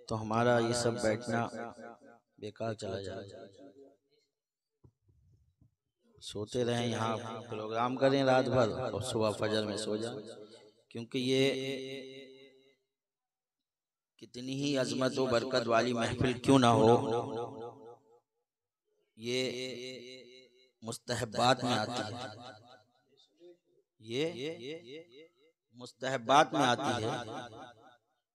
तो हमारा ये सब बैठना बेकार चला जाए। सोते रहें, यहाँ प्रोग्राम करें रात भर और सुबह फजर में सो जाएं, क्योंकि ये कितनी ही अजमत व बरकत वाली महफिल क्यों ना हो, ये मुस्तहब्बात में आती है। ये मुस्तहब्बात में आती है।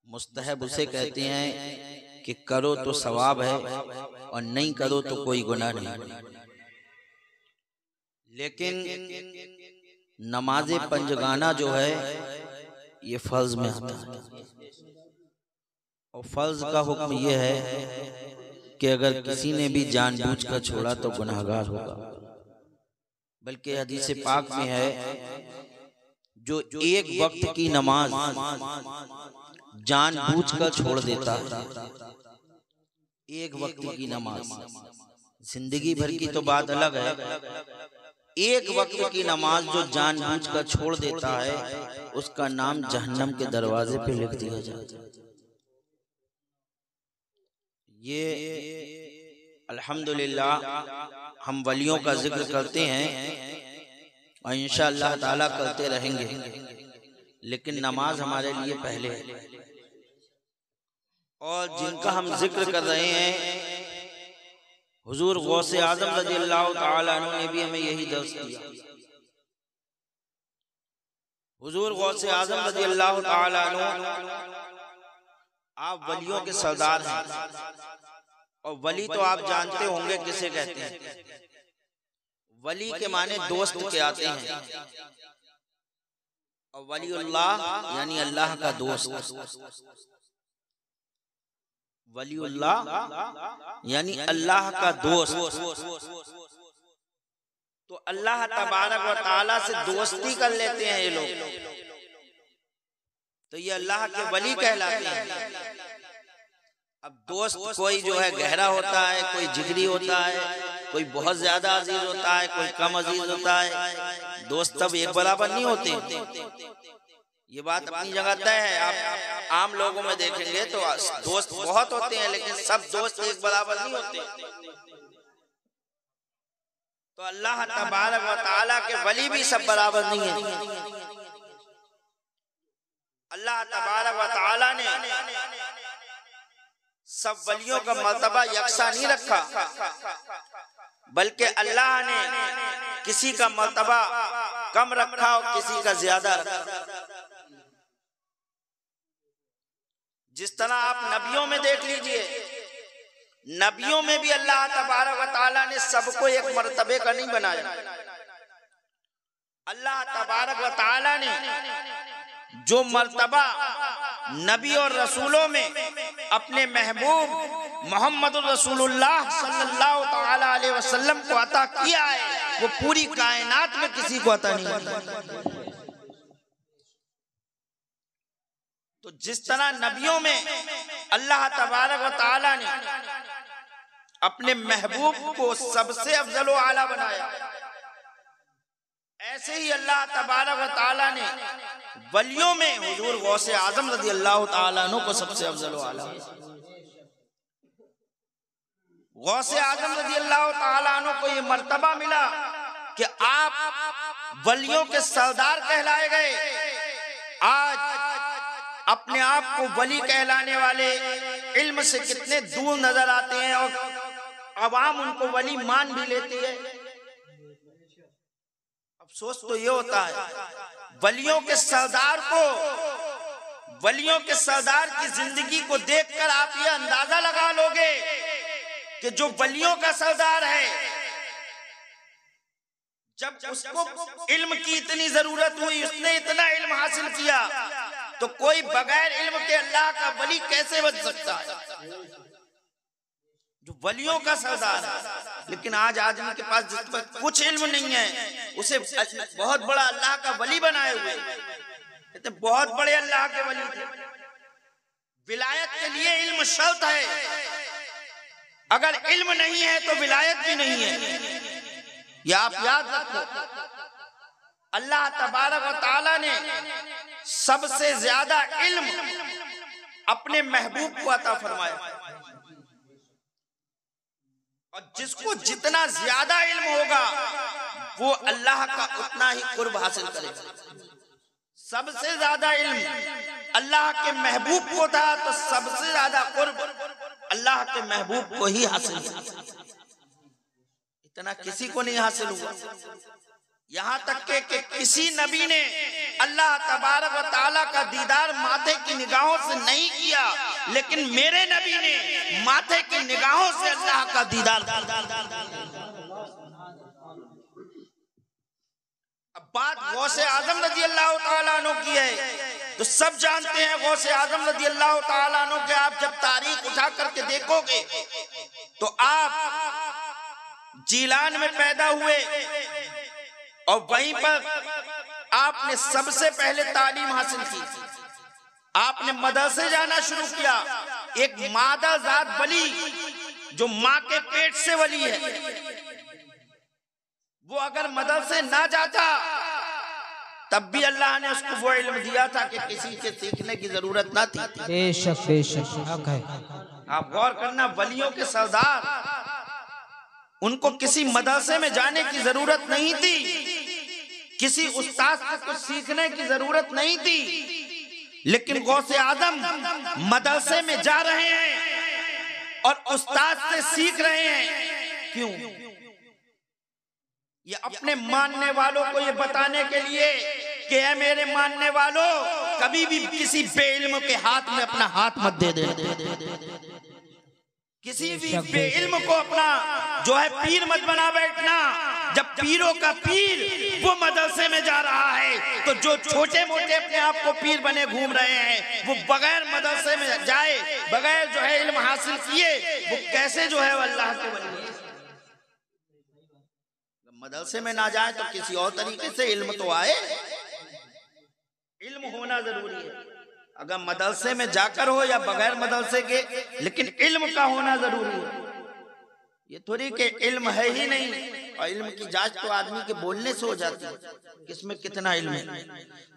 मुस्तहब उसे कहते हैं कि करो तो सवाब है और नहीं करो तो कोई गुनाह नहीं। लेकिन नमाज पंजगाना जो है ये फर्ज में आता है, और फर्ज का हुक्म ये है कि अगर किसी ने भी जानबूझकर छोड़ा तो गुनाहगार होगा। बल्कि हदीस पाक में है, जो एक वक्त की नमाज जानबूझकर छोड़ देता है, एक वक्त की नमाज, जिंदगी भर की तो बात अलग है, एक वक्त की नमाज जो जानबूझकर छोड़ देता है उसका नाम जहन्नम के दरवाजे पे लिख दिया जाता है। ये अल्हम्दुलिल्लाह हम वलियों का जिक्र करते हैं और इंशाअल्लाह ताला करते रहेंगे, लेकिन नमाज हमारे लिए पहले है। और जिनका हम जिक्र कर रहे हैं, हुजूर गौसे आजम रज़ियल्लाहु ताला अन्हु ने भी हमें यही दर्स दिया। हुजूर गौसे आजम रज़ियल्लाहु ताला अन्हु आप वलियों के सरदार हैं, और वली तो आप जानते होंगे किसे कहते हैं। वली के माने दोस्त के आते हैं, और वलीउल्लाह यानी अल्लाह का दोस्त। वलीउल्लाह यानी अल्लाह का दोस्त। तो अल्लाह तबारक व तआला से दोस्ती कर लेते हैं ये लोग, तो ये अल्लाह के वली कहलाते हैं। अब दोस्त कोई जो है गहरा होता है, कोई जिगरी होता है, कोई बहुत ज्यादा अजीज होता है, कोई कम अजीज होता है। दोस्त सब एक बराबर नहीं होते, ये बात अपनी जगह तय है। आप आम लोगों में देखेंगे तो दोस्त बहुत होते हैं, लेकिन सब दोस्त एक बराबर नहीं होते। तो अल्लाह तबारक व तआला के वली भी सब बराबर नहीं है। अल्लाह तबारक व तआला ने सब वलियों का मर्तबा यकसा नहीं रखा, बल्कि अल्लाह ने किसी का मर्तबा कम रखा और किसी का ज्यादा रखा। जिस तरह आप नबियों में देख लीजिए, नबियों में भी अल्लाह तबारक व तआला ने सबको एक मर्तबे का नहीं बनाया। अल्लाह तबारक व तआला ने जो मर्तबा नबी और रसूलों में अपने महबूब मोहम्मद रसूलुल्लाह सल्लल्लाहु तआला अलैहि वसल्लम को अता किया है, वो पूरी कायनात में किसी को अता नहीं किया। तो जिस तरह नबियों में अल्लाह तबारक व तआला ने अपने महबूब को सबसे अफजल व आला बनाया, ऐसे ही अल्लाह तबारक व तआला ने वलियों में हुजूर गौसे आजम रज़ियल्लाहु ताला अन्हु को सबसे अफजल व आला। गौसे आजम रज़ियल्लाहु ताला अन्हु को ये मर्तबा मिला कि आप वलियों के सरदार कहलाए गए। आज अपने आप को वली कहलाने वाले इल्म से कितने दूर नजर आते हैं, और अवाम उनको वली मान भी लेती है। अफसोस तो ये होता है, वलियों के सरदार को, वलियों के सरदार की जिंदगी को देखकर आप ये अंदाजा लगा लोगे कि जो वलियों का सरदार है, जब उसको इल्म की इतनी जरूरत हुई, उसने इतना इल्म हासिल किया, तो कोई बगैर इल्म के अल्लाह का वली कैसे बन सकता है, जो वलियों का सरदार है। लेकिन आज आदमी के पास जिस पर कुछ इल्म नहीं है, उसे बहुत बड़ा अल्लाह का वली बनाए हुए, कहते बहुत बड़े अल्लाह के वली थे। विलायत के लिए इल्म शर्त है, अगर इल्म नहीं है तो विलायत भी नहीं है, ये आप याद रखो। अल्लाह तबारक व तआला ने सबसे ज्यादा इल्म अपने महबूब को अता फरमाया। और जिसको जितना ज्यादा इल्म होगा वो अल्लाह का उतना ही कुर्ब हासिल करेगा। सबसे ज्यादा इल्म अल्लाह के महबूब को था तो सबसे ज्यादा कुर्ब अल्लाह के महबूब को ही हासिल हुआ। इतना किसी को नहीं हासिल हुआ। यहाँ तक कि किसी नबी ने अल्लाह तबारक व तआला का दीदार माथे की निगाहों से नहीं किया, लेकिन मेरे नबी ने माथे की निगाहों से अल्लाह का दीदार। अब बात गौसे आजम रजी अल्लाह तआला अन्हु की है तो सब जानते हैं गौसे आजम रजी अल्लाह तआला अन्हु के आप जब तारीख उठा करके देखोगे तो आप जीलान में पैदा हुए और वहीं पर आपने सबसे पहले तालीम हासिल की। आपने मदरसे जाना शुरू किया। एक मादा जात वली जो माँ के पेट से वली है, वो अगर मदरसे ना जाता तब भी अल्लाह ने उसको वो इल्म दिया था कि किसी से सीखने की जरूरत ना थी। बेशक बेशक है। आप गौर करना, वलियों के सरदार, उनको किसी मदरसे में जाने की जरूरत नहीं थी, किसी उस्ताद से कुछ सीखने की जरूरत नहीं थी, लेकिन गौसे आजम मदरसे में जा रहे हैं और उस्ताद से सीख रहे हैं। क्यों? ये अपने मानने वालों को ये बताने के लिए कि ऐ मेरे मानने वालों, कभी भी किसी बेइल्म के हाथ में अपना हाथ मत दे दे। किसी भी बेइल्म को अपना जो है पीर मत बना बैठना। जब पीरों का पीर वो मदरसे में जा रहा है तो जो छोटे मोटे अपने आप को पीर बने घूम रहे हैं वो बगैर मदरसे में जाए, बगैर जो है इल्म हासिल किए, वो कैसे जो है अल्लाह के वली। मदरसे में ना जाए तो किसी और तरीके से इल्म तो आए। इल्म होना जरूरी है, अगर मदरसे में जाकर हो या बगैर मदरसे के, लेकिन इल्म का होना जरूरी है। ये थोड़ी कि इल्म है ही नहीं, और इल्म की जांच तो आदमी के बोलने से हो जाती है किसमें कितना इल्म है।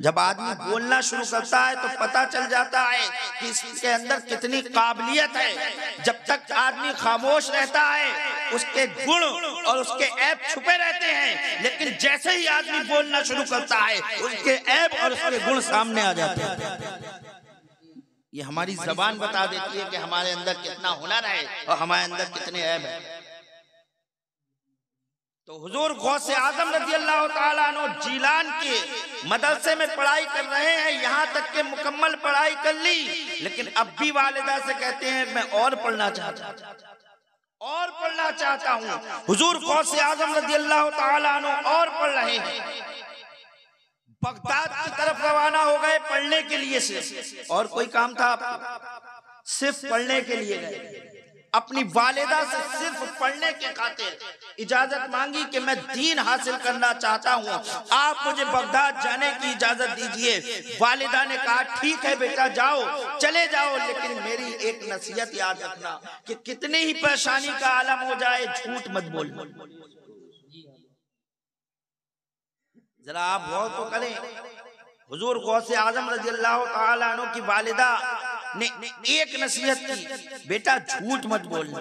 जब आदमी बोलना शुरू करता है तो पता चल जाता है कि इसके अंदर कितनी काबिलियत है। जब तक आदमी खामोश रहता है उसके गुण और उसके ऐब छुपे रहते हैं, लेकिन जैसे ही आदमी बोलना शुरू करता है उसके ऐब और उसके गुण सामने आ जाते हैं। ये हमारी जबान बता देती है कि हमारे अंदर कितना हुनर है और हमारे अंदर कितने ऐब है। तो हुजूर गौसे आजम रज़ी अल्लाह ताला अन्हु जीलान के मदरसे में पढ़ाई कर रहे हैं, यहाँ तक के मुकम्मल पढ़ाई कर ली, लेकिन अब भी वालिदा से कहते हैं मैं और पढ़ना चाहता हूँ। हुजूर गौसे आजम रज़ी अल्लाह ताला अन्हु और पढ़ रहे हैं। बगदाद की तरफ रवाना हो गए पढ़ने के लिए, सिर्फ और कोई काम था सिर्फ पढ़ने के लिए गए। अपनी वालिदा से सिर्फ पढ़ने के खातिर इजाजत मांगी कि मैं दीन हासिल करना चाहता हूँ, आप मुझे बगदाद जाने की इजाजत दीजिए। वालिदा ने कहा ठीक है बेटा जाओ, चले जाओ, लेकिन मेरी एक नसीहत याद रखना कि कितनी ही परेशानी का आलम हो जाए झूठ मत बोलना। जरा आप गौर तो करें, हुजूर गौसे आजम रज़ी अल्लाह ताला अन्हु की वालिदा ने एक नसीहत की, बेटा झूठ मत बोलना।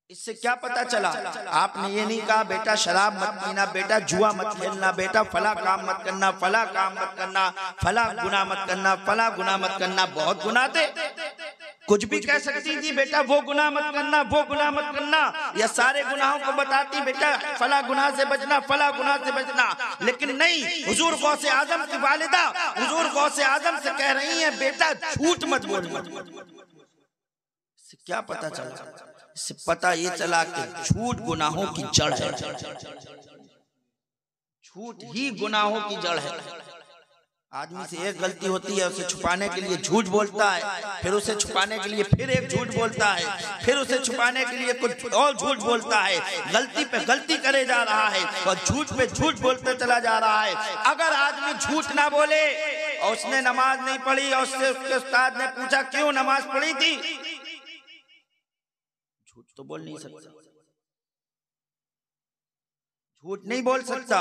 इससे क्या पता चला? आपने ये नहीं कहा बेटा शराब मत पीना, बेटा जुआ मत खेलना, बेटा फला काम मत करना, फला काम मत करना, फला गुनाह मत करना, फला गुनाह मत करना। बहुत गुनाह थे, कुछ भी कह सकती थी, बेटा वो गुनाह मत करना, वो गुनाह मत करना, या सारे गुनाहों को बताती बेटा फला गुनाह से बचना, फला गुनाह से बचना। लेकिन नहीं, हुजूर गौसे आजम की वालिदा हुजूर गौसे आजम से कह रही हैं बेटा झूठ मत बोलना। इससे क्या पता चला? इससे पता ये चला कि झूठ गुनाहों की जड़ है। झूठ ही गुनाहों की जड़ है। आदमी से एक गलती होती है, उसे छुपाने के लिए झूठ बोलता है, फिर उसे छुपाने के लिए फिर एक झूठ बोलता है, फिर उसे छुपाने के लिए कुछ और झूठ बोलता है। गलती पे गलती करे जा रहा है और झूठ पे झूठ बोलते चला जा रहा है। अगर आदमी झूठ ना बोले और उसने नमाज नहीं पढ़ी और उससे उसके उस्ताद ने पूछा क्यों नमाज पढ़ी थी, झूठ तो बोल नहीं सकता। झूठ नहीं बोल सकता,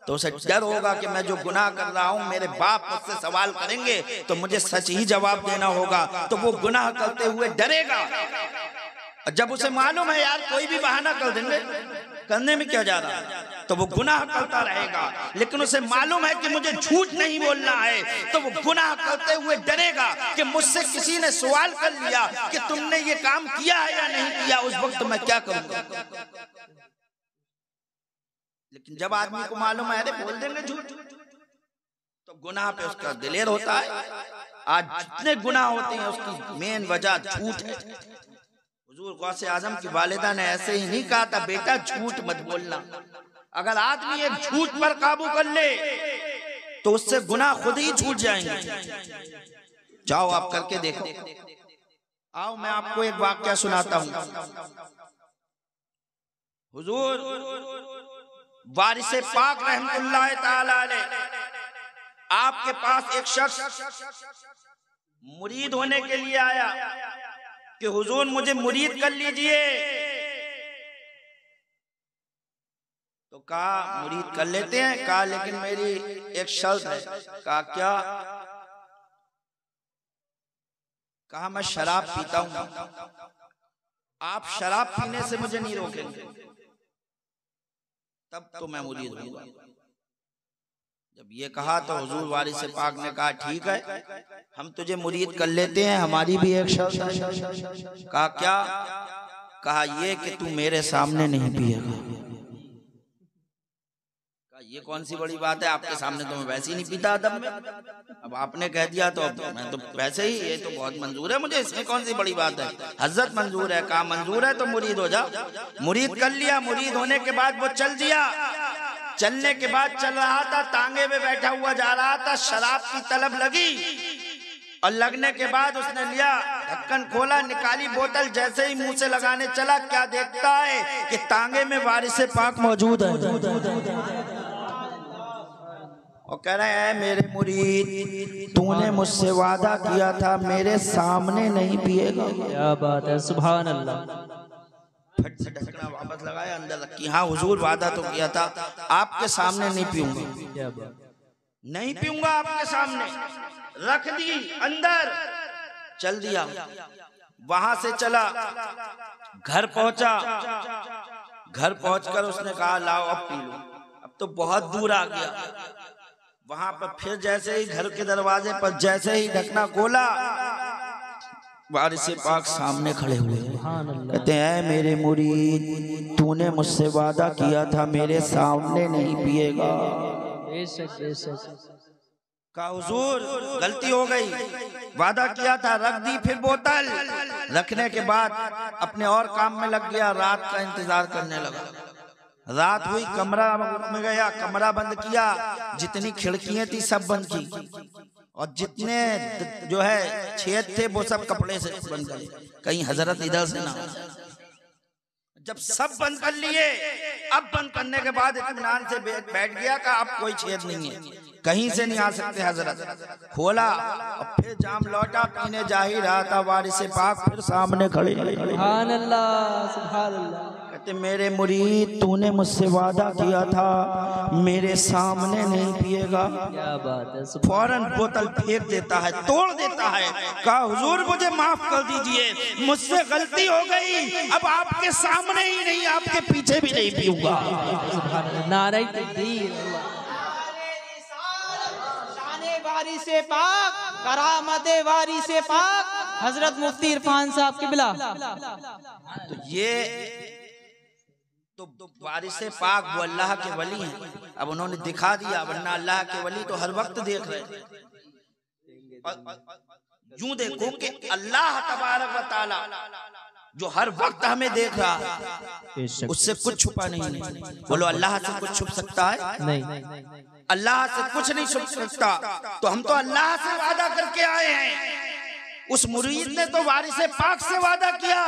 तो उसे डर होगा कि मैं जो गुनाह कर रहा हूं मेरे बाप मुझसे सवाल करेंगे तो मुझे सच ही जवाब देना होगा, तो वो गुनाह करते हुए डरेगा। जब उसे मालूम है यार कोई भी बहाना कर देंगे, करने में क्या जा रहा है, तो वो गुनाह करता रहेगा। लेकिन उसे मालूम है कि मुझे झूठ नहीं बोलना है, तो वो गुनाह करते हुए डरेगा कि मुझसे किसी ने सवाल कर लिया कि तुमने ये काम किया है या नहीं किया, उस वक्त मैं क्या करूंगा। लेकिन जब आदमी को मालूम है अरे बोल देंगे झूठ, तो गुनाह पे उसका दिलेर होता है। आज जितने गुनाह होते हैं उसकी मेन वजह झूठ है। हुजूर गौसे आजम की वालिदा ने ऐसे ही नहीं कहा था बेटा झूठ मत बोलना। अगर आदमी एक झूठ पर काबू कर ले तो उससे गुनाह खुद ही छूट जाएंगे। जाओ आप करके देखो। आओ मैं आपको एक वाकया सुनाता हूं। हुजूर वारिसे पाक रहमतुल्लाह ताला अलैह आपके पास एक शख्स मुरीद होने के लिए आया कि हुजूर मुझे मुरीद कर लीजिए। तो कहा मुरीद कर लेते हैं। कहा लेकिन मेरी एक शर्त है। कहा क्या? कहा मैं शराब पीता हूं, आप शराब पीने से मुझे नहीं रोकेंगे, तब तो मैं मुरीद होऊंगा। जब ये कहा तो हुजूर वारिस पाक ने कहा ठीक है हम तुझे मुरीद कर लेते हैं, हमारी भी एक शर्त है। कहा क्या? कहा ये कि तू मेरे सामने नहीं पिएगा। कहा ये कौन सी बड़ी बात है, आपके सामने तो मैं वैसे ही नहीं पीता अदब में, अब आपने कह दिया तो मैं तो वैसे ही, ये तो बहुत मंजूर है मुझे, इसमें कौन सी बड़ी बात है, हजरत मंजूर है। कहा मंजूर है तो मुरीद हो जा। मुरीद कर लिया। मुरीद होने के बाद वो चल दिया। चलने के बाद चल रहा था, तांगे में बैठा हुआ जा रहा था, शराब की तलब लगी और लगने के बाद उसने लिया, ढक्कन खोला, निकाली बोतल, जैसे ही मुंह से लगाने चला क्या देखता है कि तांगे में वारिस पाक मौजूद है और कह रहे हैं मेरे मुरीद तूने मुझसे वादा किया था मेरे सामने नहीं पिएगा। क्या बात है, सुभान अल्लाह। फट से ढक्कन वापस लगाया, अंदर रखी। हाँ हुजूर वादा तो किया था आपके सामने नहीं पीऊंगा, नहीं पीऊंगा आपके सामने। रख दी अंदर, चल दिया। वहां से चला, घर पहुंचा। घर पहुंचकर उसने कहा लाओ अब पी लो। अब तो बहुत दूर आ गया। वहां पर फिर जैसे ही घर के दरवाजे पर जैसे ही ढकना खोला, वारिस पाक सामने खड़े हुए। कहते हैं मेरे मुरीद तूने मुझसे वादा किया था मेरे सामने नहीं पिएगा। कहा हुजूर गलती हो गई, वादा किया था, रख दी। फिर बोतल रखने के बाद अपने और काम में लग गया, रात का इंतजार करने लगा। रात हुई, कमरा में गया, कमरा बंद किया, जितनी खिड़कियां थी सब बंद की और जितने जो है छेद थे वो सब कपड़े से बंद कर, कहीं हजरत इधर से ना। जब सब बंद कर लिए, अब बंद करने के बाद इत्मीनान से बैठ गया का अब कोई छेद नहीं है, कहीं से नहीं आ सकते हजरत। खोला और फिर जाम लौटा, पीने जा ही रहा था, वारिस पाक फिर सामने खड़े। सुभान अल्लाह, सुभान अल्लाह। कहते मेरे मुरीद तूने मुझसे वादा किया था मेरे सामने नहीं पिएगा। क्या बात है। फौरन बोतल फेंक देता है, तोड़ देता है। कहा हुजूर मुझे माफ कर दीजिए, मुझसे गलती हो गई, अब आपके सामने ही नहीं आपके पीछे भी नहीं पीऊंगा। नारे तकबीर। वारिसे पाक, करामते वारिसे पाक, हजरत मुफ्ती इरफान साहब किबला। तो ये तो वारिसे पाक वो अल्लाह के वली हैं। अब उन्होंने दिखा दिया, वरना अल्लाह के वली तो हर वक्त देख रहे हैं। यूं देखो कि अल्लाह तबारक व तआला जो हर वक्त हमें देख रहा है, उससे कुछ छुपा नहीं है। बोलो अल्लाह से कुछ छुप सकता है? नहीं। अल्लाह से कुछ नहीं छुप सकता। तो हम तो अल्लाह से वादा करके आए हैं। उस मुरीद ने तो वारिस पाक से वादा किया,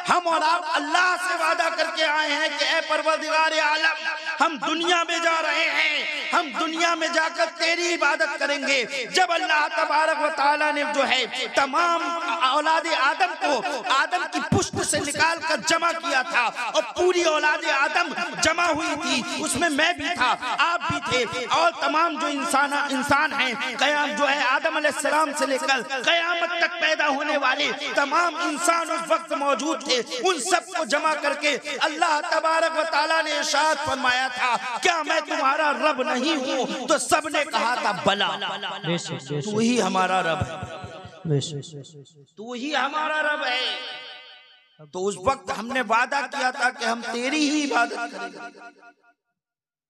हम और आप अल्लाह से वादा करके आए हैं कि ऐ परवरदिगार आलम हम दुनिया में जा रहे हैं, हम दुनिया में जाकर तेरी इबादत करेंगे। जब अल्लाह तबारक व तआला ने जो है तमाम औलाद आदम को आदम की पुष्ट से निकाल कर जमा किया था और पूरी औलाद आदम जमा हुई थी, उसमें मैं भी था, आप भी थे और तमाम जो इंसान हैं कयाम जो है आदम अलैहिस्सलाम से लेकर कयामत तक पैदा होने वाले तमाम इंसान उस वक्त मौजूद थे। उन सबको जमा करके अल्लाह तबारक व तआला ने इरशाद फरमाया था, क्या मैं तुम्हारा रब नहीं हूँ? तो सबने कहा था बला, तू ही हमारा रब है, तू ही हमारा रब है। तो उस वक्त हमने वादा किया था कि हम तेरी ही इबादत करेंगे,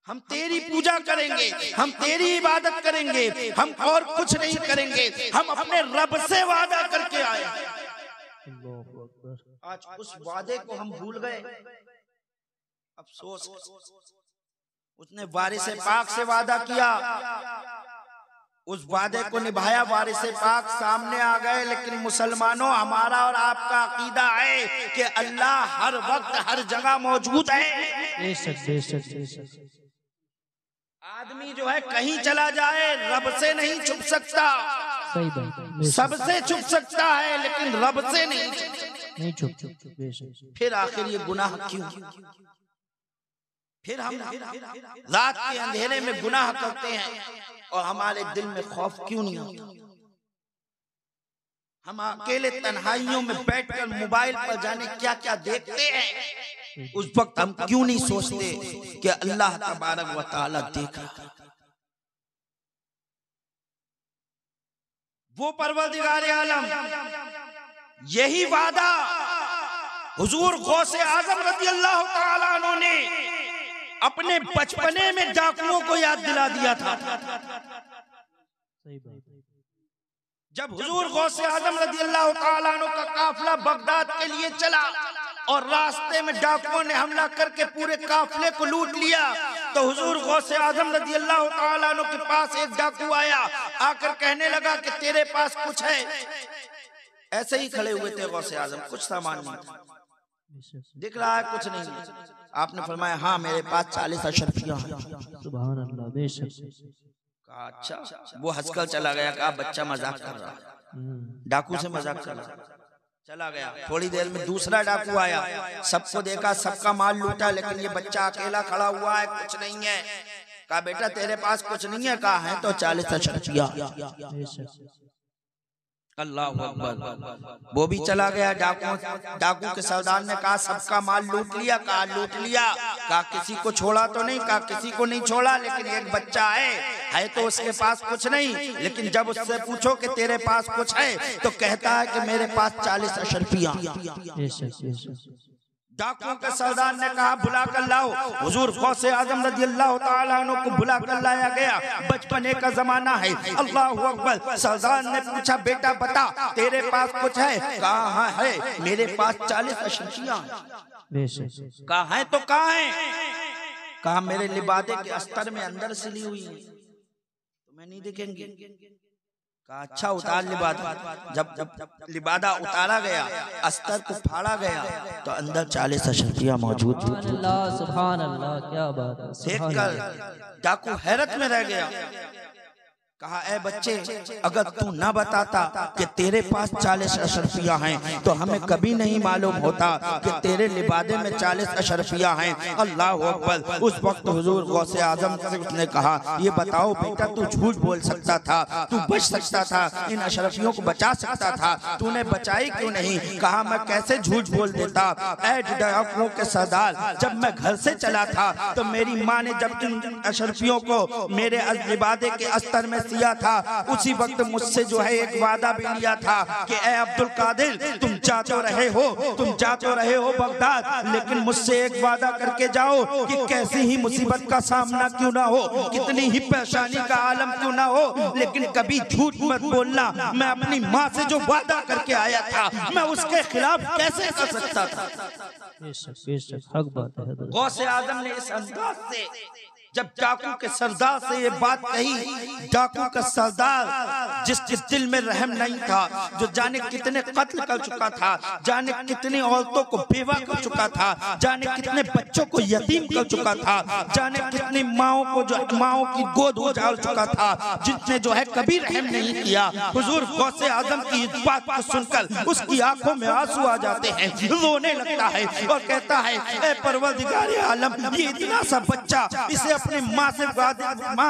हम तेरी पूजा करेंगे, हम तेरी इबादत करेंगे, हम और कुछ नहीं करेंगे, हम अपने रब से वादा करके आए। आज उस वादे को हम भूल गए, अफसोस। उसने वारिस पाक से वादा किया, उस वादे को निभाया, वारिस पाक सामने आ गए। लेकिन मुसलमानों, हमारा और आपका अकीदा है कि अल्लाह हर वक्त हर जगह मौजूद है। आदमी जो है कहीं चला जाए रब से नहीं छुप सकता, सबसे छुप सकता है लेकिन रब से नहीं छुप। फिर आखिर ये गुनाह क्यों? फिर हम रात के अंधेरे में गुनाह करते हैं और हमारे दिल में खौफ क्यों नहीं होता? हम अकेले तन्हाइयों में बैठकर मोबाइल पर जाने क्या क्या देखते हैं, उस वक्त हम क्यों नहीं सोचते कि अल्लाह तबारक व तआला देख रहा है? वो परवरदिगार आलम यही वादा हुजूर गौसे आजम रज़ी अल्लाह तआला अन्हु ने अपने बचपने में डाकुओं को याद दिला दिया था। जब हुजूर गौसे आजम रज़ी अल्लाह तआला अन्हु का काफिला बगदाद के लिए चला और रास्ते में डाकुओं ने हमला करके पूरे काफिले को लूट लिया, तो हुजूर गौसे आजम रज़ी अल्लाह तआला अन्हु के पास एक डाकू आया, आकर कहने लगा कि तेरे पास कुछ है। ऐसे ही खड़े हुए थे गौसे आजम, कुछ सामान नहीं दिख रहा है, कुछ नहीं। आपने फरमाया हाँ मेरे पास 40 अशरफियां हैं। सुभान अल्लाह, बेशक। कहा अच्छा। वो हंसकर चला गया, कहा बच्चा मजाक कर रहा है, डाकू से मजाक कर रहा है, चला गया। थोड़ी देर में दूसरा डाकू आया, सबको देखा, सबका माल लूटा, लेकिन ये बच्चा अकेला खड़ा हुआ है, कुछ नहीं है। कहा बेटा तेरे पास कुछ नहीं है? कहा है तो 40 अशरफियां। अल्लाह अकबर। वो भी चला गया। डाकू के सरदार ने कहा सबका माल लूट लिया? कहा लूट लिया। कहा किसी को छोड़ा तो नहीं? कहा किसी को नहीं छोड़ा, लेकिन एक बच्चा है तो उसके पास कुछ नहीं, लेकिन जब उससे पूछो कि तेरे पास कुछ है तो कहता है कि मेरे पास 40 अशरफियां। डाकुओं के सरदार ने कहा बुला कर लाओ। हुजूर गौसे आजम रज़ियल्लाहु ताला अन्हु को बुला कर लाया गया। बचपने का जमाना है। अल्लाहु अकबर। सरदार ने पूछा बेटा बता तेरे पास कुछ है? कहा है मेरे पास 40 अशरफियां। कहा है तो कहा है? कहा मेरे लिबादे के अस्तर में अंदर सिली हुई है, तुम्हें नहीं दिखेंगे। कहा अच्छा उतार लिबादा। जब लिबादा उतारा गया, अस्तर को फाड़ा गया तो अंदर 40 अशरफियां मौजूद थी। सुभान अल्लाह, क्या बात है। देखकर डाकू हैरत में रह गया। कहा ए बच्चे, अगर तू न बताता कि तेरे पास 40 अशरफियां हैं तो हमें कभी नहीं मालूम होता कि तेरे लिबादे में 40 अशरफियां हैं। अल्लाह अकबर। उस वक्त हुजूर गौसे आजम से उसने कहा ये बताओ बेटा, तू झूठ बोल सकता था, तू बच सकता था, इन अशरफियों को बचा सकता था, तूने बचाई क्यों नहीं? कहा मैं कैसे झूठ बोल देता। ऐ डाकुओं के सरदार, जब मैं घर से चला था तो मेरी माँ ने जब इन अशरफियों को मेरे लिबादे के अस्तर में सिया था, उसी वक्त मुझसे जो है एक वादा भी लिया था कि ए अब्दुल कादिर, तुम जाते रहे हो बगदाद, लेकिन मुझसे एक वादा करके जाओ कि कैसी ही मुसीबत का सामना क्यों ना हो, कितनी ही परेशानी का आलम क्यों ना हो, लेकिन कभी झूठ मत बोलना। मैं अपनी माँ से जो वादा करके आया था मैं उसके खिलाफ कैसे कर सकता था? गौसे आजम ने इस अंदाज से जब डाकू के सरदार से ये बात कही, डाकू का सरदार जिसके दिल में रहम नहीं था, जो जाने कितने कत्ल कर चुका था, जाने कितनी औरतों को बेवा कर चुका था, जाने कितने बच्चों को यतीम कर चुका था, जाने कितनी माओं को जो माओं की गोद उजाड़ चुका था, जिसने जो है कभी रहम नहीं किया। हुजूर गौसे आजम की इस बात को सुनकर उसकी आंखों में आंसू आ जाते हैं, रोने लगता है और कहता है, ऐ परवरदिगारे आलम, ये इतना सा बच्चा, इसे अपने माँ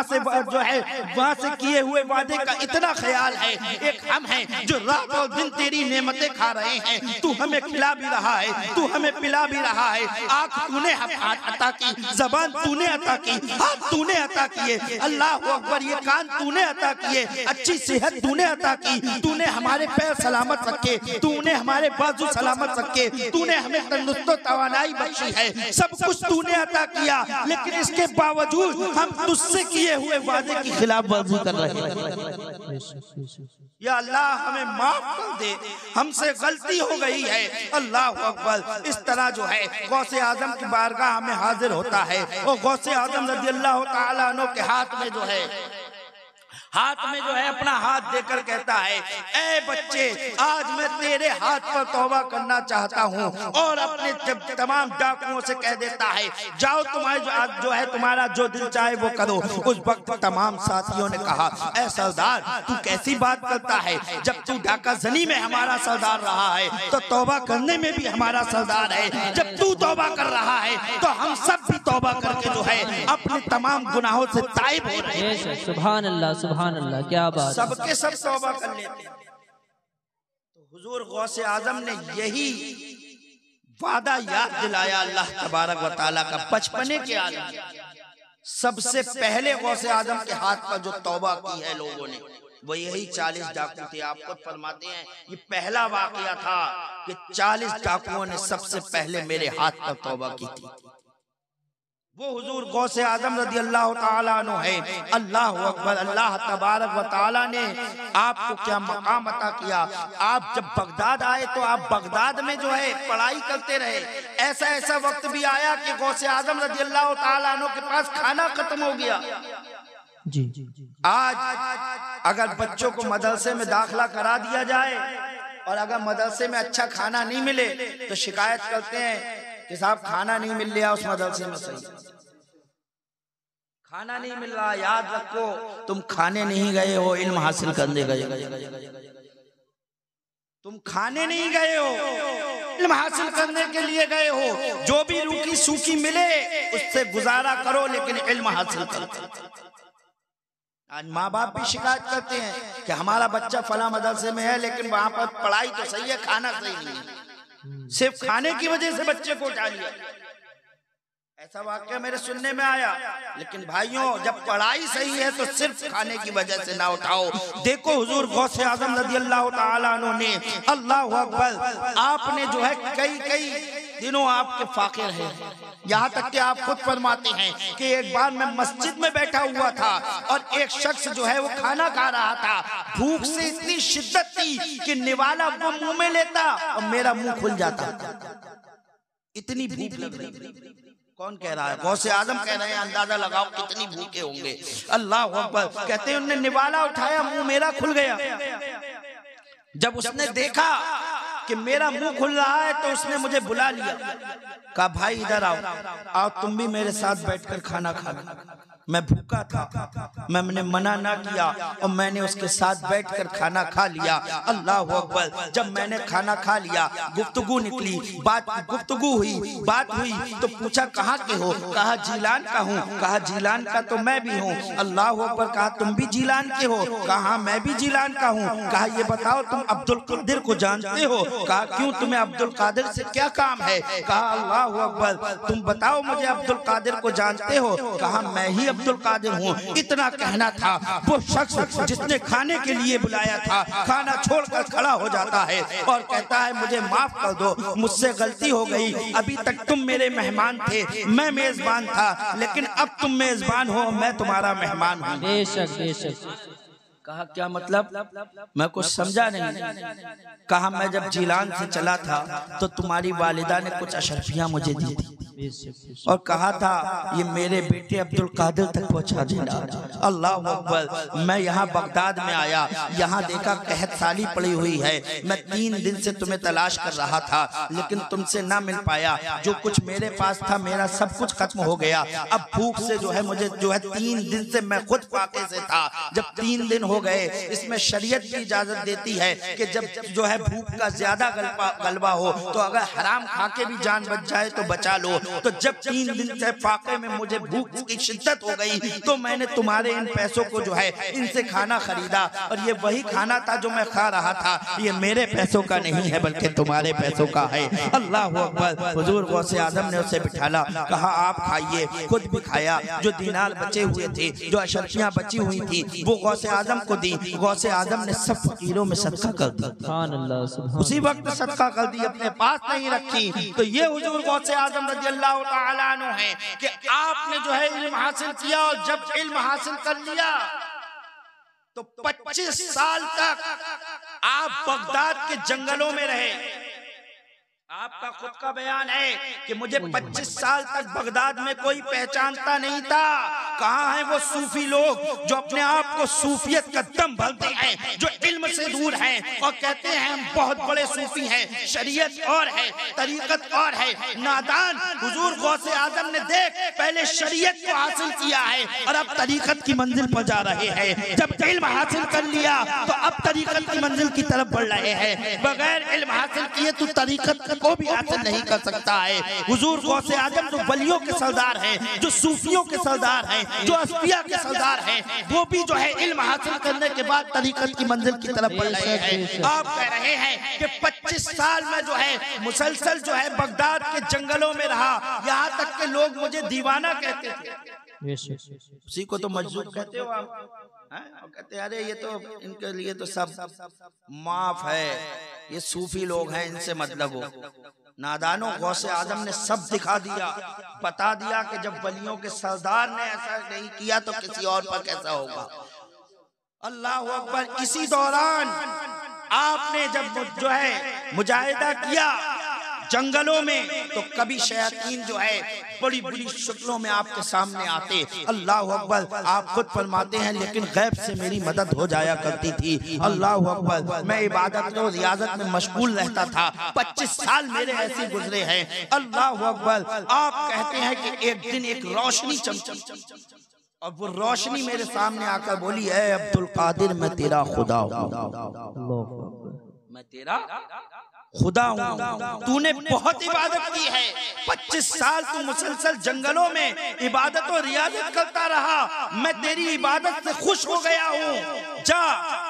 से जो है वहाँ से किए हुए वादे का इतना ख्याल है। एक हम हैं जो रात और दिन तेरी नेमतें खा रहे हैं, तू हमें खिला भी रहा है, तू हमें पिला भी रहा है, आँख तूने अता की, जबान तूने अता की, हाथ तूने अता किए, अल्लाह अकबर, ये कान तूने अता किए, अच्छी सेहत तूने अता की, तूने हमारे पैर सलामत रखे, तूने हमारे बाजू सलामत रखे, तूने हमें तंदुरुस्ती तवानाई बख्शी है, सब कुछ तूने अता किया, लेकिन इसके बावजूद हम तुझसे किए हुए वादे की खिलाफ वर्जी कर रहे हैं। या अल्लाह हमें माफ कर दे, हमसे गलती हो गई है। अल्लाह अकबर। इस तरह जो है गौसे आजम की बारगाह में हाजिर होता है और गौसे आजम रज़ी अल्लाह तआला अन्हु के हाथ में जो है अपना हाथ देकर कहता है, ऐ बच्चे, आज मैं तेरे हाथ पर तौबा करना चाहता हूँ, और अपने तमाम डाकुओं से कह देता है, जाओ तुम्हारे जो है तुम्हारा जो दिल चाहे वो करो। उस वक्त तमाम साथियों ने कहा, ऐ सरदार, तू कैसी बात करता है, जब तू डाका जनी में हमारा सरदार रहा है तो तौबा करने में भी हमारा सरदार है, जब तू तौबा कर रहा है तो हम सब भी तौबा करके जो है अपने तमाम गुनाहों से ताइब हो रहे हैं। सुभान अल्लाह, सुभान अल्लाह, क्या बात। सबके सब तौबा कर लेते हैं। तो हुजूर गौसे आजम ने यही वादा याद दिलाया अल्लाह तबारक व तआला का बचपने के आलम। सबसे पहले गौसे आजम के हाथ पर जो तौबा की है लोगों ने, वो यही 40 डाकू थे। आप खुद फरमाते हैं ये पहला वाकया था कि 40 डाकुओं ने सबसे पहले मेरे हाथ पर तौबा की थी। वो हुजूर गौसे आजम रज़ी अल्लाह तआला अन्हु है। अल्लाह अकबर। अल्लाह तबारक व तआला ने आपको क्या मकाम अता किया। आप जब बगदाद आए तो आप बगदाद में जो है पढ़ाई करते रहे। ऐसा ऐसा वक्त भी आया कि गौसे आजम रज़ी अल्लाह तआला अन्हु के पास खाना खत्म हो गया। जी। आज अगर बच्चों को मदरसे में दाखिला करा दिया जाए और अगर मदरसे में अच्छा खाना नहीं मिले तो शिकायत करते हैं कि साहब खाना नहीं मिल रहा उस मदरसे में, सही खाना नहीं मिल रहा। याद रखो, तुम खाने नहीं गए हो, इल्म हासिल करने गए। तुम खाने नहीं गए हो, इल्म हासिल करने के लिए गए हो। जो भी रूखी सूखी मिले उससे गुजारा करो, लेकिन इल्म हासिल करो। आज माँ बाप भी शिकायत करते हैं कि हमारा बच्चा फला मदरसे में है, लेकिन वहां पर पढ़ाई तो सही है, खाना सही नहीं है, सिर्फ खाने की वजह से बच्चे को उठा लिया। ऐसा वाकया मेरे सुनने में आया। लेकिन भाइयों, जब पढ़ाई सही है तो सिर्फ खाने की वजह से ना उठाओ। देखो हुजूर गौसे आजम रज़ी अल्लाह तआला अन्हु ने, अल्लाह अकबर, आपने जो है कई दिनों आपके फाकिर है। यहाँ तक कि आप खुद फरमाते हैं कि एक बार मैं मस्जिद में बैठा हुआ था और एक शख्स जो है वो खाना खा रहा था। भूख से इतनी शिद्दत थी कि निवाला वो मुंह में लेता और मेरा मुंह खुल जाता, इतनी भूख लग रही। कौन कह रहा है? गौसे आजम कह रहे हैं, अंदाजा लगाओ कितनी भूखे होंगे। अल्लाह अकबर। कहते हैं उन्होंने निवाला उठाया, मुंह मेरा खुल गया। जब उसने देखा कि मेरा मुंह खुल रहा है तो उसने मुझे बुला लिया, कहा भाई इधर आओ तुम भी मेरे साथ बैठकर खाना खाना। मैं भूखा था, मैंने मना ना किया और मैंने उसके साथ बैठकर खाना खा लिया। अल्लाह अकबर। जब मैंने खाना खा लिया, गुफ्तगू निकली, गुफ्तगू हुई, बात हुई तो पूछा कहाँ के हो? कहा जीलान का हूँ। कहा जीलान का तो मैं भी हूँ। अल्लाह अकबर। कहा तुम भी जीलान के हो? कहा मैं भी जीलान का हूँ। कहा ये बताओ तुम अब्दुल कादिर को जानते हो? कहा क्यों, तुम्हें अब्दुल कादिर से क्या काम है? कहा अल्लाह अकबर, तुम बताओ मुझे अब्दुल कादिर को जानते हो? कहा मैं ही अब्दुल कादिर हूँ। इतना कहना था, वो शख्स जिसने खाने के लिए बुलाया था खाना छोड़कर खड़ा हो जाता है और कहता है मुझे माफ कर दो, मुझसे गलती हो गई। अभी तक तुम मेरे मेहमान थे, मैं मेजबान था, लेकिन अब तुम मेजबान हो, मैं तुम्हारा मेहमान हूँ। बेशक बेशक। कहा क्या मतलब? मैं कुछ समझा नहीं। कहा मैं जब जीलान से चला था तो तुम्हारी वालिदा ने कुछ अशरफियां मुझे दी थी। और कहा था ये मेरे बेटे अब्दुल कादिर तक पहुंचा देना। अल्लाह अकबर। मैं यहाँ बगदाद में आया, यहाँ देखा कहत साली पड़ी हुई है। मैं 3 दिन से तुम्हें तलाश कर रहा था लेकिन तुमसे ना मिल पाया। जो कुछ मेरे पास था मेरा सब कुछ खत्म हो गया। अब भूख से जो है मुझे 3 दिन से मैं खुद फाके से था। जब 3 दिन हो गए, इसमें शरीयत की इजाजत देती है कि जब जो है भूख का ज्यादा गलबा हो तो अगर हराम खा के भी जान बच जाए तो बचा लो। तो जब 3 दिन से फाके में मुझे भूख की शिद्दत हो गई तो मैंने तुम्हारे इन पैसों को जो है इनसे खाना खरीदा और ये वही खाना था जो मैं खा रहा था। ये मेरे पैसों का नहीं है बल्कि तुम्हारे पैसों का है। अल्लाह अकबर। हुजूर गौसे आजम ने उसे बिठाला, कहा आप खाइए। खुद भी खाया। जो दीनार बचे हुए थे, जो अशर्फियां बची हुई थी, वो गौसे आजम को दी। गौसे आजम ने सब फकीरों में सदका कर दी। उसी वक्त सदका कर दी, अपने पास नहीं रखी। तो ये हुजूर गौसे आजम रज़ियल्लाहु ताला अन्हु है कि आपने जो है इल्म हासिल किया और जब इल्म हासिल कर लिया तो 25 साल तक आप बगदाद के जंगलों में रहे। आपका खुद का बयान है कि मुझे 25 साल तक बगदाद में कोई पहचानता नहीं था। कहाँ हैं वो सूफी लोग जो अपने आप को सूफियत का दम भरते हैं, जो इल्म से दूर हैं और कहते हैं हम बहुत बड़े सूफी हैं, शरीयत और है, तरीकत और है। नादान। हुजूर गौसे आजम ने देख पहले शरीयत को हासिल किया है और अब तरीकत की मंजिल पर जा रहे हैं। जब इल्म हासिल कर लिया तो अब तरीकत की मंजिल की तरफ बढ़ रहे हैं। बगैर इल्म हासिल किए तो तरीकत को भी हासिल नहीं कर सकता है। हुजूर गौसे आजम जो वलियों के सरदार हैं, जो सूफियों के सरदार हैं, जो अस्फिया के सरदार हैं, वो भी जो है इल्म हासिल करने के बाद तरीकत की मंजिल की तरफ बढ़ रहे हैं। आप कह रहे हैं कि 25 साल में जो है मुसलसल जो है बगदाद के जंगलों में रहा, यहाँ तक के लोग मुझे दीवाना कहते थे। उसी को तो मजदूर कहते हो आप। कहते अरे ये तो इनके लिए तो सब माफ है, ये सूफी लोग हैं, इनसे मतलब हो। नादानो गौसे आजम ने सब दिखा दिया, बता दिया कि जब वलियों के सरदार ने ऐसा नहीं किया तो किसी और पर कैसा होगा। अल्लाह अकबर। इसी दौरान आपने जब जो है मुजाहिदा किया जंगलों में तो कभी शयातीन जो है बड़ी बड़ी शक्लों में आपके सामने आते। अल्लाह अकबर। आप खुद फरमाते हैं लेकिन गैब से मेरी मदद हो जाया करती थी। अल्लाह अकबर। मैं इबादत और रियाजत में मशगूल रहता था। 25 साल मेरे ऐसे गुजरे हैं। अल्लाह अकबर। आप कहते हैं कि एक दिन एक रोशनी चमकी और वो रोशनी मेरे सामने आकर बोली, है अब्दुल कादिर मैं तेरा खुदा हूँ, मैं तेरा खुदा हूँ। तूने बहुत इबादत की है, 25 साल तू मुसलसल जंगलों में इबादत और रियाजत करता रहा। मैं तेरी इबादत से खुश हो गया हूँ। जा,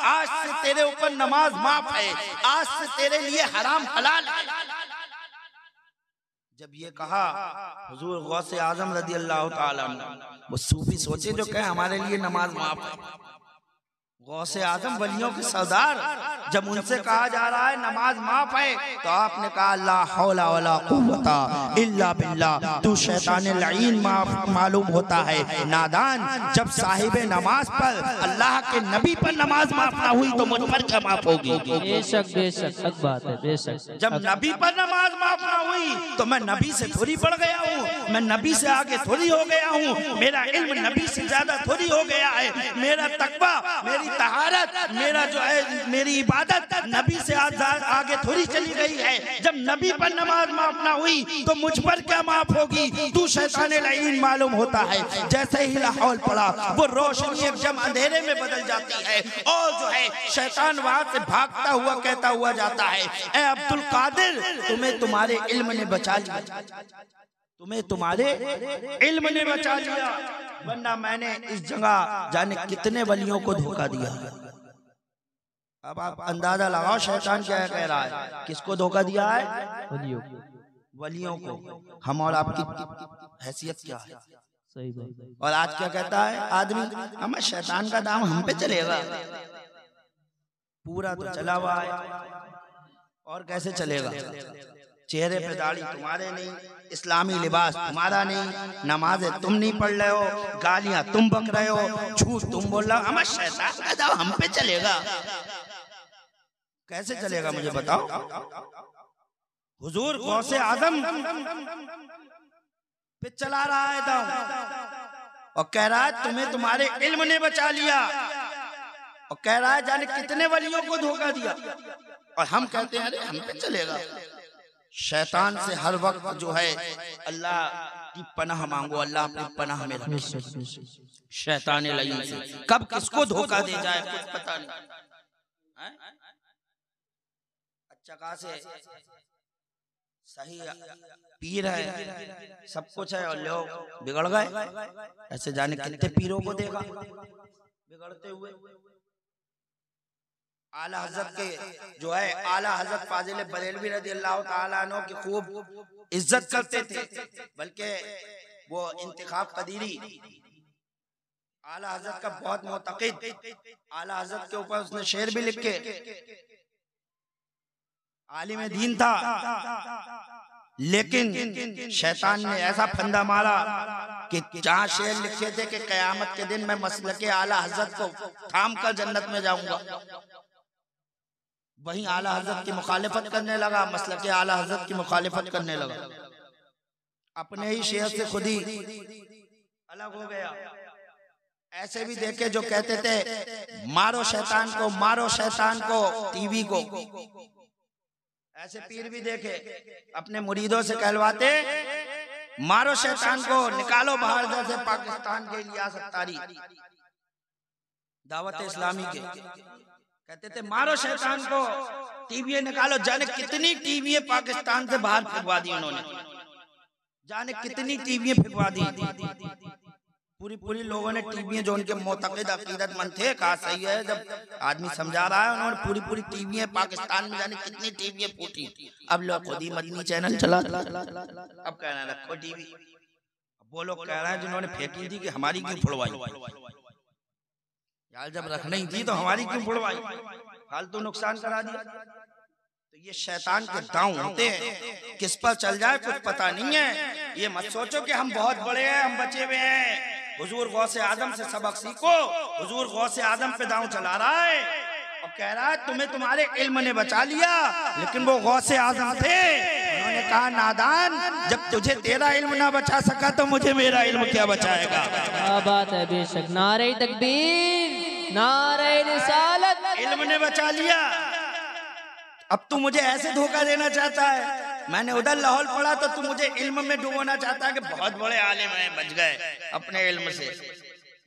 आज से तेरे ऊपर नमाज माफ है, आज से तेरे लिए हराम हलाल है। जब ये कहा हुजूर गौसे आजम रज़ियल्लाहु ताला अन्हु, वो सूफी सोचे जो कहे हमारे लिए नमाज माफ है। गौसे आजम वलियों के सरदार, जब उनसे कहा जा रहा है नमाज माफ है तो आपने कहा ला हौला वला कुव्वता इल्ला बिल्लाह। तू शैतान लईन मालूम होता है। नादान। जब साहिब नमाज पर अल्लाह के नबी पर नमाज माफ ना हुई तो मुझ पर क्या माफ होगी। बेशक बेशक सच बात है, बेशक। जब नबी पर नमाज माफ ना हुई तो मैं नबी से थोड़ी बढ़ गया हूँ, मैं नबी से आगे थोड़ी हो गया हूँ, मेरा इल्म नबी से ज्यादा थोड़ी हो गया है, मेरा तकवा, मेरी तहारत, मेरा जो है मेरी इबादत नबी से आगे थोड़ी चली गई है। जब नबी पर नमाज माफ ना हुई तो मुझ पर क्या माफ होगी। तू शैतान लईन मालूम होता है। जैसे ही लाहौल पड़ा वो रोशनी एकदम अंधेरे में बदल जाती है और जो है शैतान वहां से भागता हुआ कहता हुआ जाता है, ए अब्दुल कादिर तुम्हें तुम्हारे इल्म ने बचा लिया, तुम्हें तुम्हारे इल्म ने बचा लिया, वरना मैंने इस जगह जाने कितने वलियों को धोखा दिया। अब आप अंदाजा लगाओ शैतान क्या कह रहा है, किसको धोखा दिया है। वलियों को। हम और आपकी हैसियत क्या है। सही बात। और आज क्या कहता है आदमी, हमें शैतान का दाम हम पे चलेगा। पूरा तो चला हुआ है और कैसे चलेगा। चेहरे पे दाढ़ी तुम्हारे नहीं, इस्लामी लिबास तुम्हारा नहीं, नमाजें तुम नहीं पढ़ रहे हो, गालियां तुम बक रहे हो, झूठ तुम बोल रहे हो। हमें शैतान का दाम हम पे चलेगा। कैसे चलेगा मुझे बताओ। हुजूर गौसे आजम फिर चला रहा है दांव और कह रहा है तुम्हें तुम्हारे इल्म ने बचा लिया, और कह रहा है जाने कितने वलियों को धोखा दिया, और हम कहते हैं अरे हम पे चलेगा। शैतान से हर वक्त जो है अल्लाह की पनाह मांगो, अल्लाह अपनी पनाह में रखे शैतान लईन से। कब किसको धोखा दे जाए कुछ पता नहीं। अच्छा खासे सही पीर है, सब कुछ है, और लोग बिगड़ गए। ऐसे जाने कितने पीरों को देखा बिगड़ते हुए। आला हजरत के जो है आला हजरत फाजिल बरेलवी रज़ी अल्लाह ताला अन्हु की खूब इज्जत करते थे, बल्कि वो इंतखाब कदीरी आला हजरत का बहुत मोतक़िद, आला हजरत के ऊपर उसने शेर भी लिखे। आलिम दीन था, लेकिन शैतान ने ऐसा फंदा मारा कि जहां शेर लिखे थे कि कयामत के दिन मैं मसलके आला हजरत को थाम कर जन्नत में जाऊंगा, वहीं आला हजरत की मुखालिफत करने लगा, मसलके आला हजरत की मुखालिफत करने लगा, अपने ही शेर से खुद ही अलग हो गया। ऐसे भी देखे जो कहते थे मारो शैतान को, मारो शैतान को, टीवी को। ऐसे पीर भी देखे अपने मुरीदों से कहलवाते मारो शैतान को, निकालो बाहर जैसे पाकिस्तान के इलियास अत्तारी दावत इस्लामी के कहते थे मारो शैतान को, टीवी निकालो। जाने कितनी टीवी पाकिस्तान से बाहर फेंकवा दी उन्होंने, जाने कितनी टीवी फेंकवा दी। पूरी पूरी लोगों ने टीवी जो उनके मोतक़िद अकीदतमंद थे, कहा सही है, जब आदमी समझा रहा है उन्होंने पूरी पूरी टीवी पाकिस्तान में जाने कितनी टीवी फूटी। अब लोग खुद ही मदनी चैनल चला, अब कह रहे हैं रखो टीवी। वो लोग कह रहे हैं जिन्होंने फेंकी थी कि हमारी क्यों फुड़वाई यार, जब रखनी थी तो हमारी क्यों फुड़वाई, फालतू नुकसान करा दिया। तो ये शैतान के दांव होते हैं, किस पर चल जाए कुछ पता नहीं है। ये मत सोचो कि हम बहुत बड़े हैं, हम बचे हुए हैं। हुजूर गौसे आदम से सबक सीखो। हुजूर गौसे आदम पे दांव चला रहा है और कह रहा है तुम्हें तुम्हारे इल्म ने बचा लिया, लेकिन वो गौसे आदम थे। उन्होंने कहा नादान, जब तुझे तेरा इल्म ना बचा सका तो मुझे मेरा इल्म क्या बचाएगा। क्या बात है, बेशक। नारे तकबीर, नारे रिसालत। इल्म ने बचा लिया, अब तू मुझे ऐसे धोखा देना चाहता है। मैंने उधर लाहौल पढ़ा तो तू मुझे इल्म में डुबोना चाहता है कि बहुत बड़े आलिम हैं, बच गए अपने इल्म से।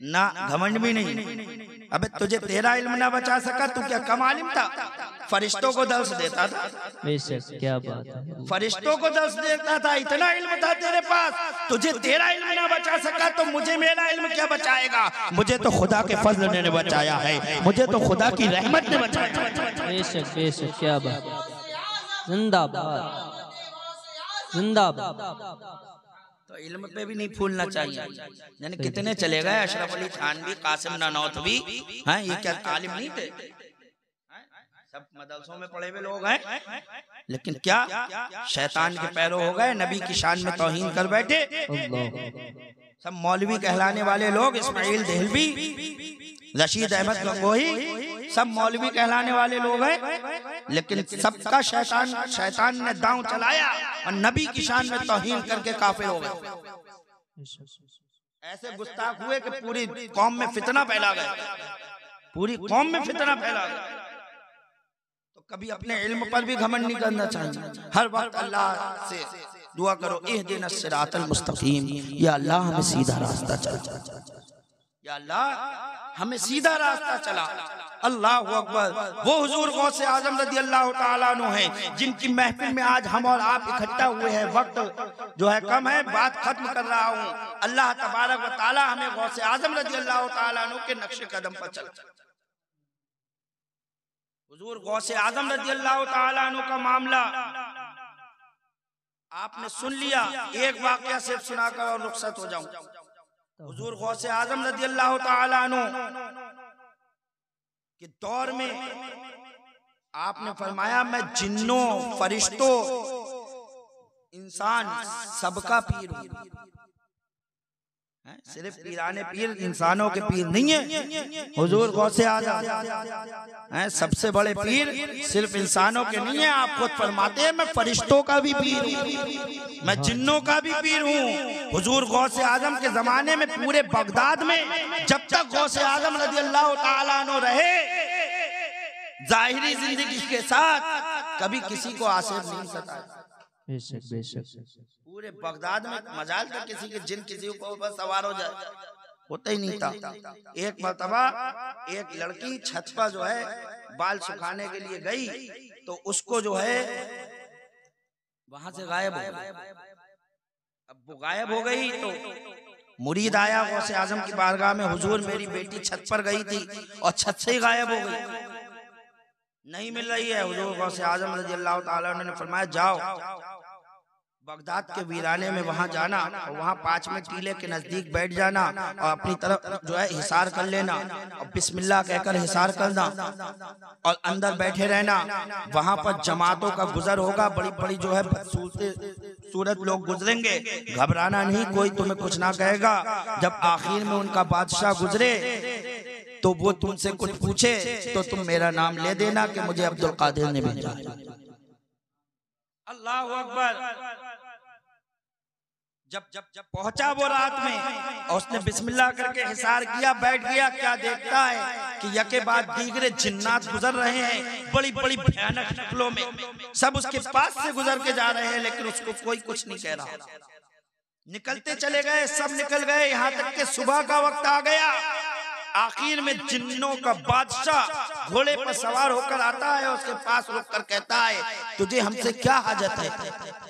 ना घमंड भी नहीं। अबे तुझे तेरा इल्म ना बचा सका, तू क्या कम आलिम था? फरिश्तों को दर्स देता था। बेशक, क्या बात है। फरिश्तों को दर्स देता था, इतना इल्म था तेरे पास। तुझे तेरा इल्म ना बचा सका तो मुझे मेरा इल्म क्या बचाएगा। मुझे तो खुदा के फजल ने बचाया है, मुझे तो खुदा की रहमत ने बचाया। बेशक बेशक, क्या बात। जिंदाबाद जिंदाबाद। तो इल्म पे भी नहीं फूलना चाहिए। यानी कितने चले गए, अशरफ अली थानवी, कासिम नानौतवी, हैं, ये क्या आलिम नहीं थे? सब मदरसों में पढ़े हुए लोग हैं, लेकिन क्या शैतान के पैरों हो गए, नबी की शान में तौहीन कर बैठे। सब मौलवी कहलाने वाले लोग, इस्माइल देहलवी, रशीद अहमद गंगोही, सब मौलवी कहलाने वाले लोग हैं, लेकिन सबका शैतान ने दांव चलाया और नबी की शान में तौहीन करके काफिर हो गए। ऐसे गुस्ताख हुए कि पूरी कौम में फितना फैला गया, पूरी कौम में फितना फैला गया। तो कभी अपने इल्म पर भी घमंड नहीं करना चाहिए। हर वक्त अल्लाह से दुआ करो, इहदिनस सिरातल मुस्तकीम, या अल्लाह हमें सीधा रास्ता चला, या अल्लाह हमें सीधा रास्ता चला। अल्लाह अकबर। वो हुजूर गौसे आजम रज़ी अल्लाह ताला अन्हु हैं, जिनकी महफिल में आज हम और आप इकट्ठा हुए हैं। वक्त जो है कम है, बात खत्म कर रहा हूँ। अल्लाह तबारक व ताला हमें गौसे आजम रज़ी अल्लाह ताला अन्हु के नक्शे कदम पर चल। हुजूर गौसे आजम रज़ी अल्लाह ताला अन्हु का मामला आपने सुन लिया। एक वाकया सिर्फ सुनाकर और रुखसत हो जाऊं। हुजूर गौसे आजम रज़ी अल्लाह ताला अन्हु के दौर में आपने फरमाया, मैं जिन्नों, फरिश्तों, इंसान सबका पीर हूं। सिर्फ पीराने पीर इंसानों के पीर नहीं है, हुजूर गौसे आजम हैं सबसे बड़े पीर सिर्फ इंसानों के नहीं है। आप खुद फरमाते हैं मैं फरिश्तों का भी पीर हूँ, मैं जिन्नों का भी पीर हूँ। हुजूर गौसे आजम के जमाने में पूरे बगदाद में जब तक गौसे आजम रज़ी अल्लाह तआला अन्हु रहे, जाहिरी जिंदगी के साथ कभी किसी को आसिफ नहीं सताया। बेशक बेशक। पूरे बगदाद में मजाल था किसी के जिन किसी को ऊपर सवार हो जाए, होता ही नहीं था। एक मर्तबा एक लड़की छत पर जो है बाल सुखाने के लिए गई तो उसको जो है वहां से गायब हो गई। अब वो गायब हो गई तो मुरीद आया गौसे आजम की बारगाह में, हुजूर मेरी बेटी छत पर गई थी और छत से ही गायब हो गई, नहीं मिल रही है। हुजूर गौसे आजम रज़ी अल्लाह तआला अन्हु ने फरमाया जाओ बगदाद के वीराने में वहां जाना और वहां 5 में टीले के नजदीक बैठ जाना और अपनी तरफ जो है हिसार कर लेना और बिस्मिल्लाह कहकर हिसार करना और अंदर बैठे रहना। वहां पर जमातों का गुजर होगा, बड़ी बड़ी जो है सूरत लोग गुजरेंगे, घबराना नहीं, कोई तुम्हें कुछ ना कहेगा। जब आखिर में उनका बादशाह गुजरे तो वो तुमसे कुछ पूछे तो तुम मेरा नाम ले देना कि मुझे अब्दुल कादिर ने भेजा। अल्लाह अकबर। जब पहुंचा वो रात में और उसने बिस्मिल्लाह करके हिसार किया, बैठ गया, क्या देखता है कि यके बाद दीगरे जिन्नात गुजर रहे हैं बड़ी बड़ी भयानक शक्लों में, सब उसके पास से गुजर के जा रहे हैं लेकिन उसको कोई कुछ नहीं कह रहा। निकलते चले गए, सब निकल गए, यहाँ तक के सुबह का वक्त आ गया। आखिर में जिन्नों का बादशाह घोड़े पर सवार होकर आता है, उसके पास रुककर कहता है तुझे हमसे क्या हाजत है,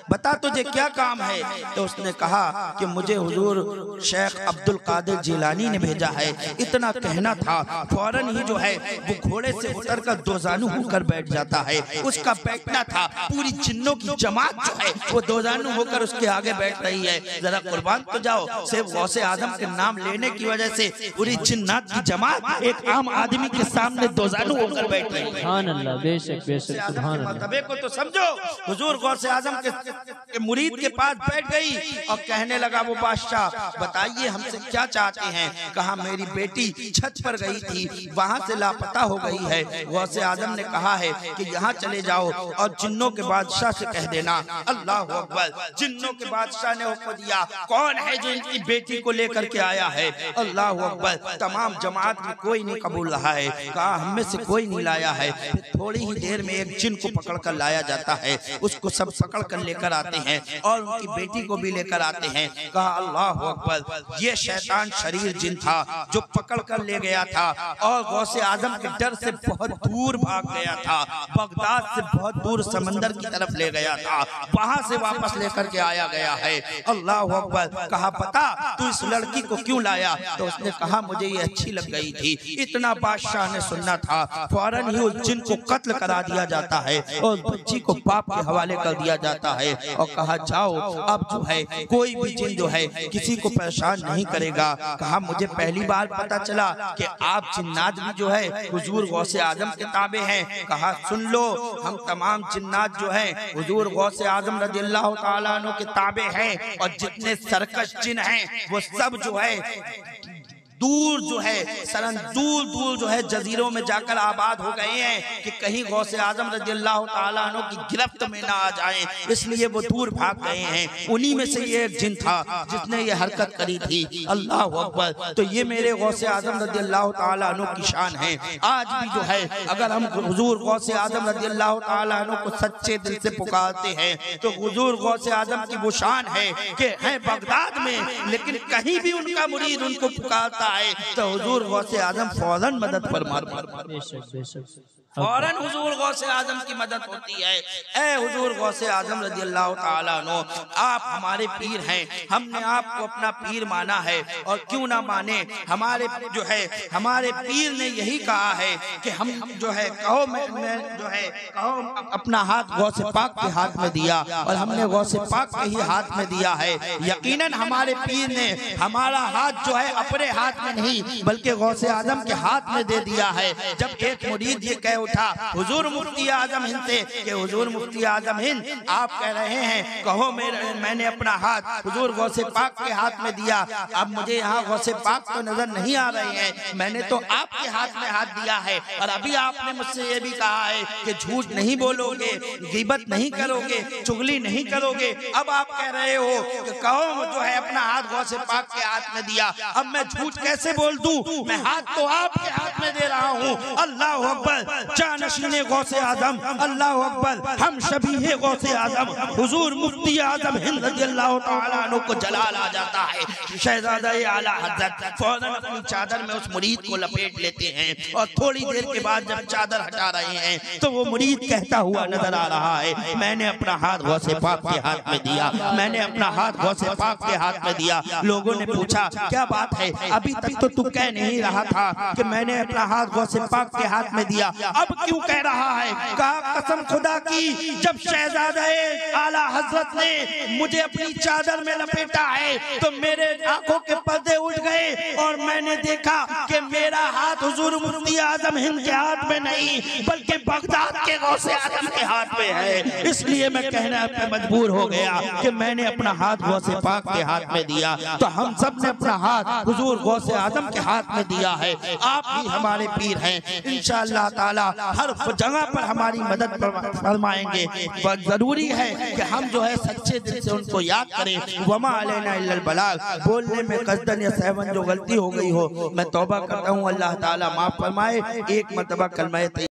बता तुझे क्या काम है। तो उसने कहा कि मुझे हुजूर शेख अब्दुल कादिर जिलानी ने भेजा है। इतना कहना था फौरन ही जो है वो घोड़े से उतरकर दोजानू होकर बैठ जाता है। उसका बैठना था, पूरी जिन्नों की जमात जो है वो दोजानू होकर उसके आगे बैठ रही है। जरा कुर्बान तो जाओ, सिर्फ गौसे आजम के नाम लेने की वजह से पूरी जिन्नात की जमात एक आम आदमी के सामने दोजानू होकर बैठ रही है। सुभान अल्लाह, बेशक बेशक, सुभान अल्लाह। मर्तबे को तो समझो। हुजूर गौसे आजम के मुरीद के पास बैठ गई और कहने लगा वो बादशाह बताइए हमसे क्या चाहते हैं। कहा मेरी बेटी छत पर गई थी, वहां से लापता हो गई है। गौसे आजम ने कहा है कि यहाँ चले जाओ और जिन्नों के बादशाह से कह देना। अल्लाह अकबर। जिन्नों के बादशाह ने हुक्म दिया कौन है जो इनकी बेटी को लेकर के आया है। अल्लाह अकबर। तमाम जमात में कोई नहीं कबूल रहा है, कहा हम में से कोई नहीं लाया है। थोड़ी ही देर में एक जिन को पकड़ कर लाया जाता है, उसको सब पकड़ कर लेकर आते हैं और उनकी बेटी को भी लेकर आते हैं। कहा अल्लाह अकबर। ये शैतान शरीर जिन था जो पकड़ कर ले गया था और गौसे आजम के डर से बहुत दूर भाग गया था, बगदाद से बहुत दूर समंदर की तरफ ले गया था, वहां से वापस लेकर के आया गया है। अल्लाह अकबर। कहा बता तू इस लड़की को क्यों लाया। तो उसने कहा मुझे ये अच्छी लग गई थी। इतना बादशाह ने सुनना था, फौरन ही उस जिन को कत्ल करा दिया जाता है और बच्ची को बाप के हवाले कर दिया जाता है और कहा जाओ अब जो है कोई भी जिन जो है किसी को परेशान नहीं करेगा। कहा मुझे पहली बार पता चला कि आप जिन्नात भी जो है हुजूर गौसे आजम के ताबे हैं। कहा सुन लो हम तमाम जिन्नात जो है हुजूर गौसे आजम रज़ियल्लाहु तआला अन्हु के ताबे हैं और जितने सरकश जिन हैं वो सब जो है दूर जो है सरन दूर दूर जो है जजीरों में जाकर आबाद हो गए हैं कि कहीं गौसे आजम रज़ियल्लाहु तआला अन्हु की गिरफ्त में ना आ जाएं, इसलिए वो दूर भाग गए हैं। उन्हीं में से ये एक जिन था जिसने ये हरकत करी थी। अल्लाह अकबर। तो ये मेरे गौसे आजम रज़ियल्लाहु तआला अन्हु की शान है। आज भी जो है अगर हम हुजूर गौसे आजम रज़ियल्लाहु तआला अन्हु को सच्चे दिल से पुकारते हैं तो हुजूर गौसे आजम की वो शान है कि है बगदाद में लेकिन कहीं भी उनका मुरीद उनको पुकारता है तो हुजूर गौसे आजम फौरन मदद फरमाते, फौरन हुजूर गौसे आजम की मदद होती है। ऐ हुजूर गौसे आजम रज़ियल्लाहु तआला अन्हु आप हमारे पीर हैं, हमने आपको अपना पीर माना है और क्यों ना माने। हमारे जो है हमारे पीर ने यही कहा है कि हम जो है कहो मैं जो है कहो अपना हाथ गौसे पाक के हाथ में दिया और हमने गौसे पाक के ही हाथ में दिया है। यकीनन हमारे पीर ने हमारा हाथ जो है अपने हाथ में नहीं बल्कि गौसे आजम के हाथ में दे दिया है। जब एक मुरीद ये कह उठा हुजूर मुफ्ती आजम हिंद से कि हुजूर मुफ्ती आजम हिंद, आप कह रहे हैं कहो मैंने अपना हाथ हुजूर गौसे पाक के हाथ में दिया, अब मुझे यहाँ गौसे पाक तो नजर नहीं आ रहे हैं, मैंने तो आपके हाथ में हाथ दिया है। और अभी आपने मुझसे ये भी कहा है कि झूठ नहीं बोलोगे, गीबत नहीं करोगे, चुगली नहीं करोगे। अब आप कह रहे हो कि कहो जो है अपना हाथ गौसे पाक के हाथ में दिया, अब मैं झूठ कैसे बोल दूं? मैं हाथ तो आपके हाथ में दे रहा हूँ। अल्लाह अकबर, जानशीने गौसे आजम, अल्लाह अकबर, हम शबीहे गौसे आजम हुजूर मुफ्ती आजम हिंद रज़ियल्लाहु तआला अन्हु को जलाल आ जाता है। शहजादा आला हज़रत फौरन अपनी चादर में उस मुरीद को लपेट लेते हैं और थोड़ी देर के बाद जब चादर हटा रहे हैं तो वो मुरीद कहता हुआ नजर आ रहा है, मैंने अपना हाथ गौसे पाक के हाथ में दिया, मैंने अपना हाथ गौसे पाक के हाथ में दिया। लोगों ने पूछा क्या बात है, अभी तक तो तू कह नहीं रहा था कि मैंने अपना हाथ गौसे पाक के हाथ में दिया, अब क्यों कह रहा है? कहा कसम खुदा की, जब शहजादे आला हजरत ने मुझे अपनी चादर में लपेटा है तो मेरे आंखों के पर्दे उठ गए और मैंने देखा कि मेरा हाथ हुजूर मुफ्ती आजम हिंद के हाथ में नहीं बल्कि बगदाद के गौसे आजम के हाथ में है। इसलिए मैं कहना पे मजबूर हो गया कि मैंने अपना हाथ गौसे पाक के हाथ में दिया, तो हम सब ने अपना हाथ हुजूर गौसे आजम के हाथ में दिया है। आप ही हमारे पीर हैं, इंशाअल्लाह ताला हर जगह पर हमारी मदद फरमाएंगे। जरूरी है कि हम जो है सच्चे दिल से उनको याद करें। वमा अलैना इल्लल बलाग, बोलने में कसदन या सहवन जो गलती हो गई हो मैं तौबा करता हूँ, अल्लाह ताला माफ फरमाए। एक मरतबा कलमा